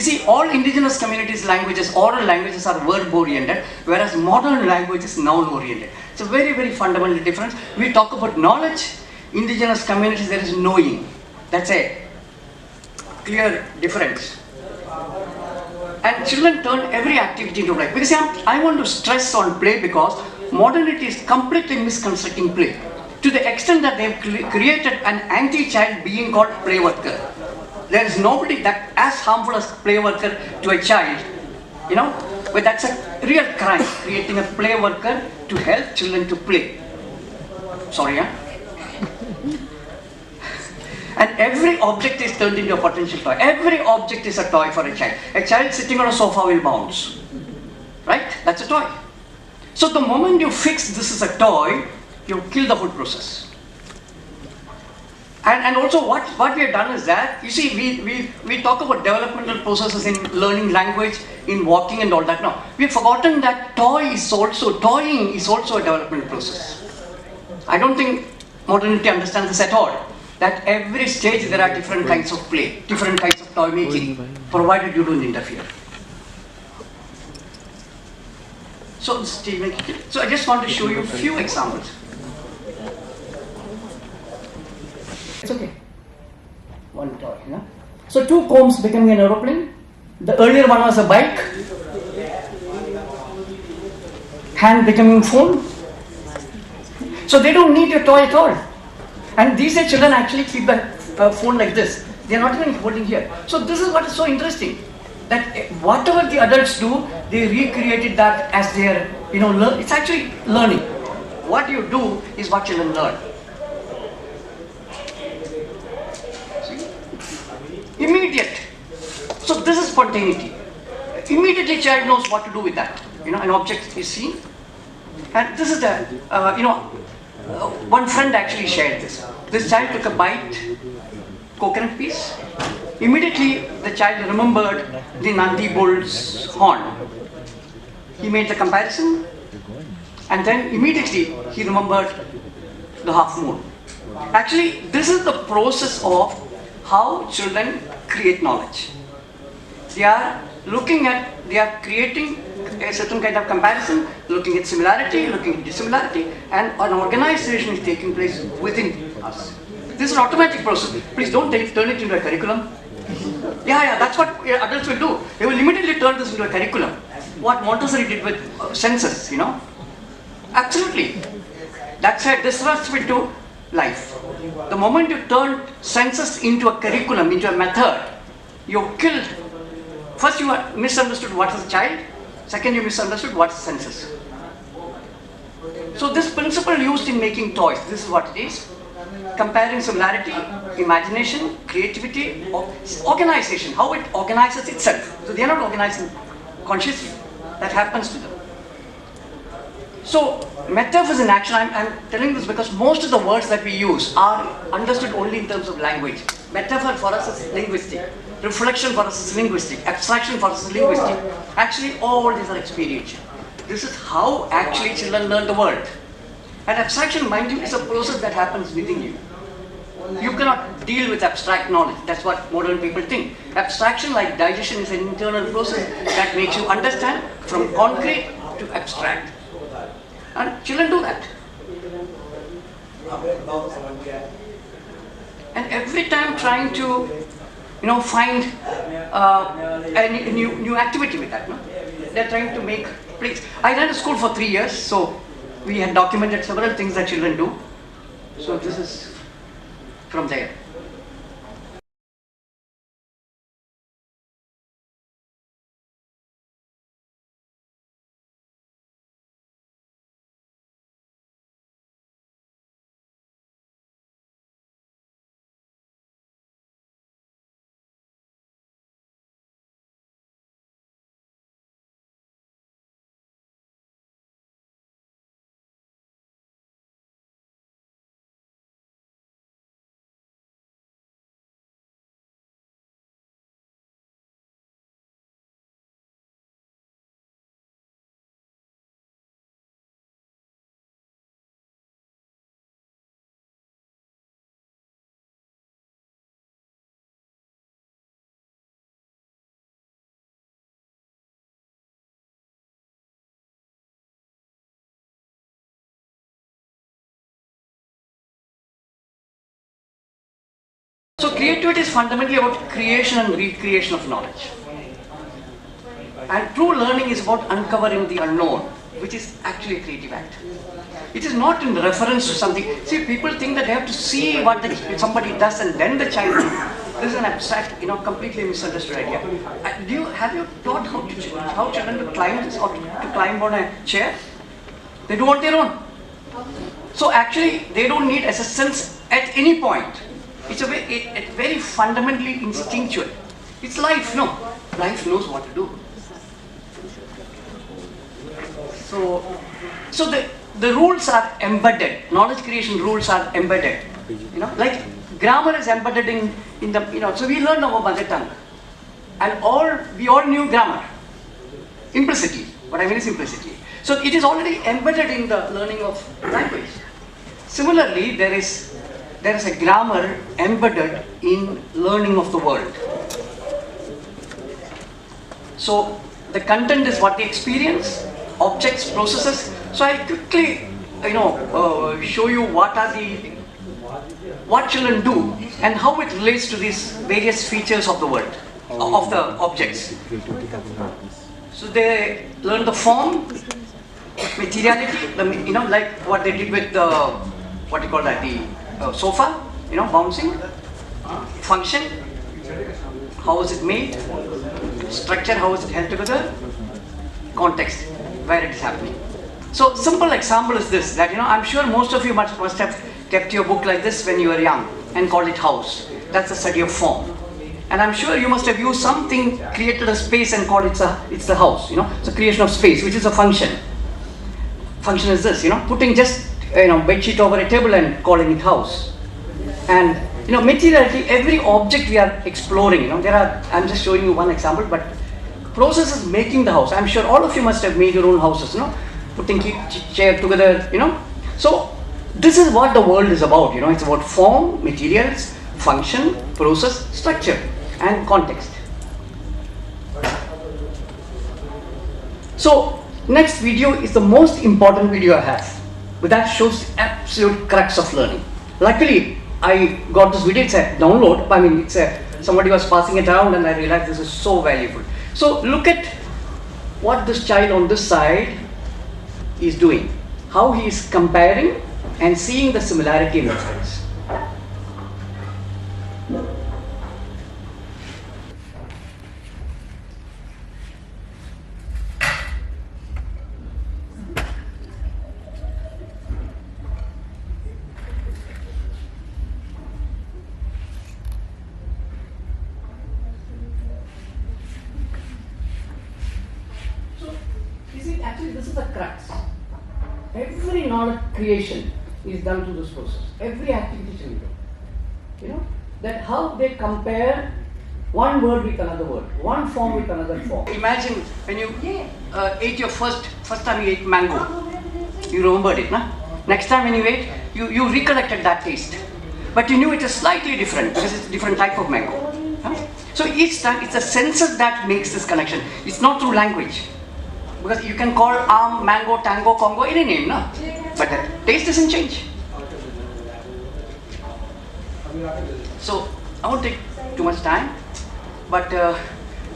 See, all indigenous communities' languages, oral languages are verb-oriented, whereas modern language is noun-oriented. It's a very, very fundamental difference. We talk about knowledge, indigenous communities, there is knowing. That's a clear difference. And children turn every activity into play. Because I want to stress on play because modernity is completely misconstructing play. To the extent that they've created an anti-child being called play worker. There is nobody that as harmful as play worker to a child, you know, but that's a real crime, creating a play worker to help children to play. Sorry, huh? And every object is turned into a potential toy. Every object is a toy for a child. A child sitting on a sofa will bounce. Right? That's a toy. So the moment you fix this is a toy, you kill the whole process. And also what we have done is that, you see, we talk about developmental processes in learning language, in walking and all that. No, we've forgotten that toying is also a developmental process. I don't think modernity understands this at all. That every stage there are different kinds of play, different kinds of toy making, provided you don't interfere. So I just want to show you a few examples. It's okay. One toy, you know? So two combs becoming an aeroplane. The earlier one was a bike. Hand becoming phone. So they don't need your toy at all. And these days children actually keep the phone like this. They are not even holding here. So this is what is so interesting. That whatever the adults do, they recreated that as their, learn. It's actually learning. What you do is what children learn. See? Immediate. So this is spontaneity. Immediately child knows what to do with that. An object is seen. And this is the, one friend actually shared this. This child took a bite, coconut piece. Immediately the child remembered the Nandi bull's horn. He made the comparison and then immediately he remembered the half moon. Actually, this is the process of how children create knowledge. They are creating a certain kind of comparison, looking at similarity, looking at dissimilarity, and an organization is taking place within us. This is an automatic process. Please don't turn it into a curriculum. Yeah, that's what adults will do. They will immediately turn this into a curriculum. What Montessori did with census, Absolutely. That's a disrespect to life. The moment you turn census into a curriculum, into a method, you killed. First you misunderstood what is a child. Second, you misunderstood what is census. So this principle used in making toys, this is what it is. Comparing similarity, imagination, creativity, organization, how it organizes itself. So they are not organizing consciously. That happens to them. So metaphors in action, I'm telling this because most of the words that we use are understood only in terms of language. Metaphor for us is linguistic. Reflection for us is linguistic. Abstraction for us is linguistic. Actually, all these are experiential. This is how actually children learn the world. And abstraction, mind you, is a process that happens within you. You cannot deal with abstract knowledge. That's what modern people think. Abstraction, like digestion, is an internal process that makes you understand from concrete to abstract. And children do that. And every time trying to, find a new activity with that. No? They're trying to make plays. I ran a school for 3 years, so we had documented several things that children do. So this is from there. creativity is fundamentally about creation and recreation of knowledge. And true learning is about uncovering the unknown, which is actually a creative act. It is not in reference to something. See, people think that they have to see what somebody does and then the child does. This is an abstract, completely misunderstood idea. Have you taught how children to climb this or to climb on a chair? They do on their own. So actually, they don't need assistance at any point. It's very fundamentally instinctual. It's life, no? Life knows what to do. So the rules are embedded. Knowledge creation rules are embedded. Like grammar is embedded in the, so we learned our mother tongue. And we all knew grammar. Implicitly. What I mean is implicitly. So it is already embedded in the learning of language. Similarly, there is a grammar embedded in learning of the world. So the content is what they experience, objects, processes. So I quickly, show you what children do and how it relates to these various features of the world, of the objects. So they learn the form, materiality, like what they did with the, the sofa, bouncing, function, how is it made, structure, how is it held together, context, where it is happening. So simple example is this, that I'm sure most of you must have kept your book like this when you were young and called it house. That's the study of form. And I'm sure you must have used something, created a space and called it's the house. It's a creation of space, which is a function. Function is this, putting just bed sheet over a table and calling it house. And materiality, every object we are exploring, I'm just showing you one example, but process is making the house. I'm sure all of you must have made your own houses, putting chair together, So this is what the world is about, it's about form, materials, function, process, structure, and context. So next video is the most important video I have, but that shows the absolute crux of learning. Luckily, I got this video, it's a download, somebody was passing it around and I realized this is so valuable. So look at what this child on this side is doing, how he is comparing and seeing the similarity in difference. Actually, this is the crux. Every knowledge creation is done through this process. Every activity we do. That how they compare one word with another word, one form with another form. Imagine when you ate your first time you ate mango. You remembered it, na? Next time when you ate, you recollected that taste. But you knew it is slightly different because it's a different type of mango. Huh? So each time it's the senses that makes this connection. It's not through language. Because you can call arm, mango, tango, congo, any name, no? But the taste doesn't change. So, I won't take too much time, but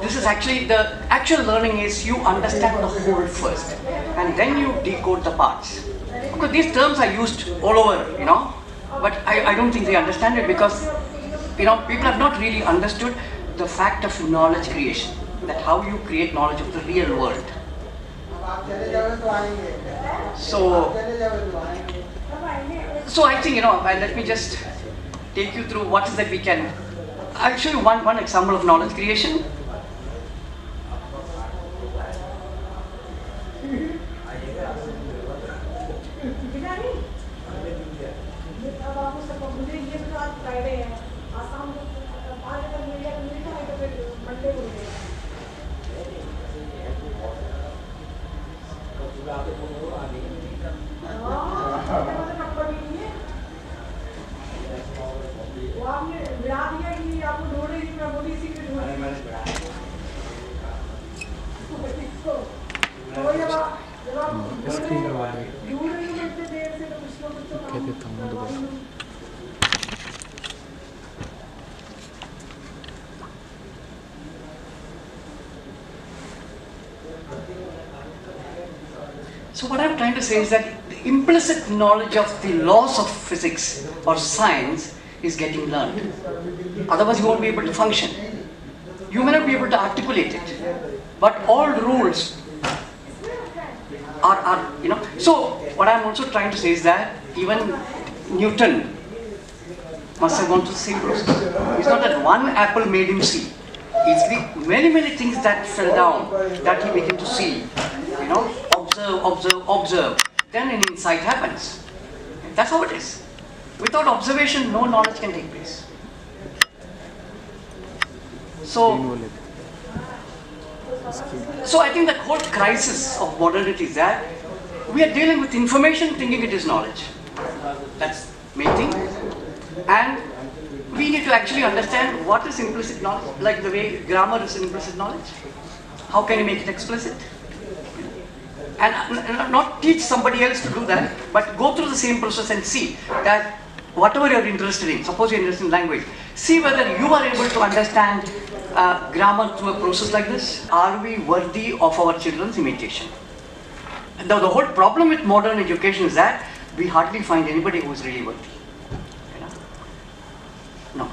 this is actually, the actual learning is you understand the whole first, and then you decode the parts. Because these terms are used all over, but I don't think they understand it because, people have not really understood the fact of knowledge creation, that how you create knowledge of the real world. So I think, let me just take you through what is that we can. I'll show you one example of knowledge creation. So what I'm trying to say is that the implicit knowledge of the laws of physics or science is getting learned. Otherwise you won't be able to function. You may not be able to articulate it, but all rules are So what I'm also trying to say is that even Newton must have gone through the same process. It's not that one apple made him see. It's the many things that fell down that he began to see. Observe. Then an insight happens. That's how it is. Without observation, no knowledge can take place. So I think the whole crisis of modernity is that we are dealing with information thinking it is knowledge. That's the main thing. And we need to actually understand what is implicit knowledge, like the way grammar is an implicit knowledge. How can you make it explicit? And not teach somebody else to do that, but go through the same process and see that whatever you're interested in, suppose you're interested in language, see whether you are able to understand grammar through a process like this. Are we worthy of our children's imitation? The whole problem with modern education is that we hardly find anybody who is really worthy. No.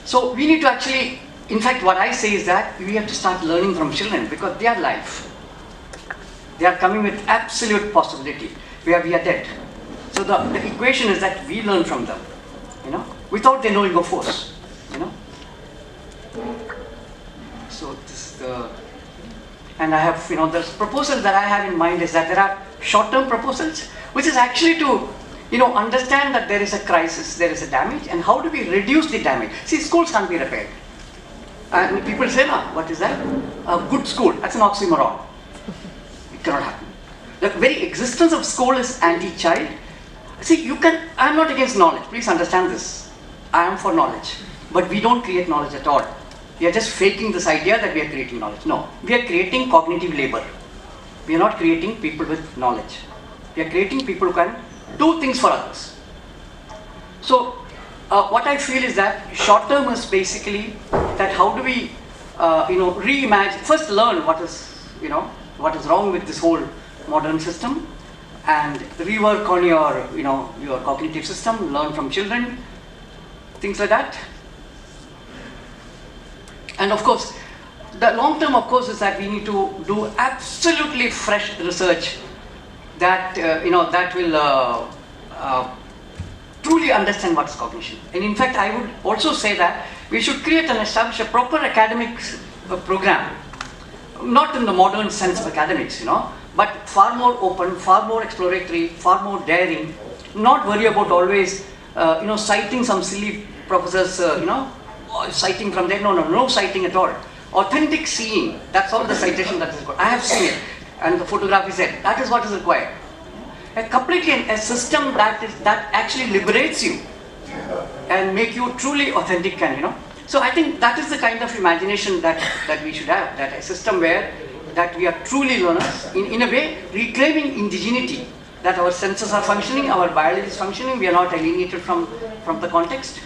So we need to actually, in fact what I say is that we have to start learning from children because they are live. They are coming with absolute possibility where we are dead. So the equation is that we learn from them, without their knowing of force, So this is the, and I have, the proposal that I have in mind is that there are short-term proposals, which is actually to, understand that there is a crisis, there is a damage, and how do we reduce the damage? See, schools can't be repaired. And people say, what is that? A good school, that's an oxymoron. It cannot happen. The very existence of school is anti-child. See, I'm not against knowledge, please understand this. I am for knowledge. But we don't create knowledge at all. We are just faking this idea that we are creating knowledge. No, we are creating cognitive labor. We are not creating people with knowledge. We are creating people who can do things for others. So, what I feel is that short term is basically that how do we, reimagine, first learn what is wrong with this whole modern system and rework on your cognitive system, learn from children, things like that. And of course, the long term, of course, is that we need to do absolutely fresh research that that will truly understand what is cognition. And in fact, I would also say that we should create and establish a proper academic program, not in the modern sense of academics, but far more open, far more exploratory, far more daring. Not worry about always, citing some silly professors, citing from there. No citing at all. Authentic seeing, that's all the citation that is required. I have seen it, and the photograph is there. That is what is required. A system that actually liberates you and make you truly authentic, and So I think that is the kind of imagination that we should have. That a system where that we are truly learners, in a way reclaiming indigeneity. That our senses are functioning, our biology is functioning. We are not alienated from the context.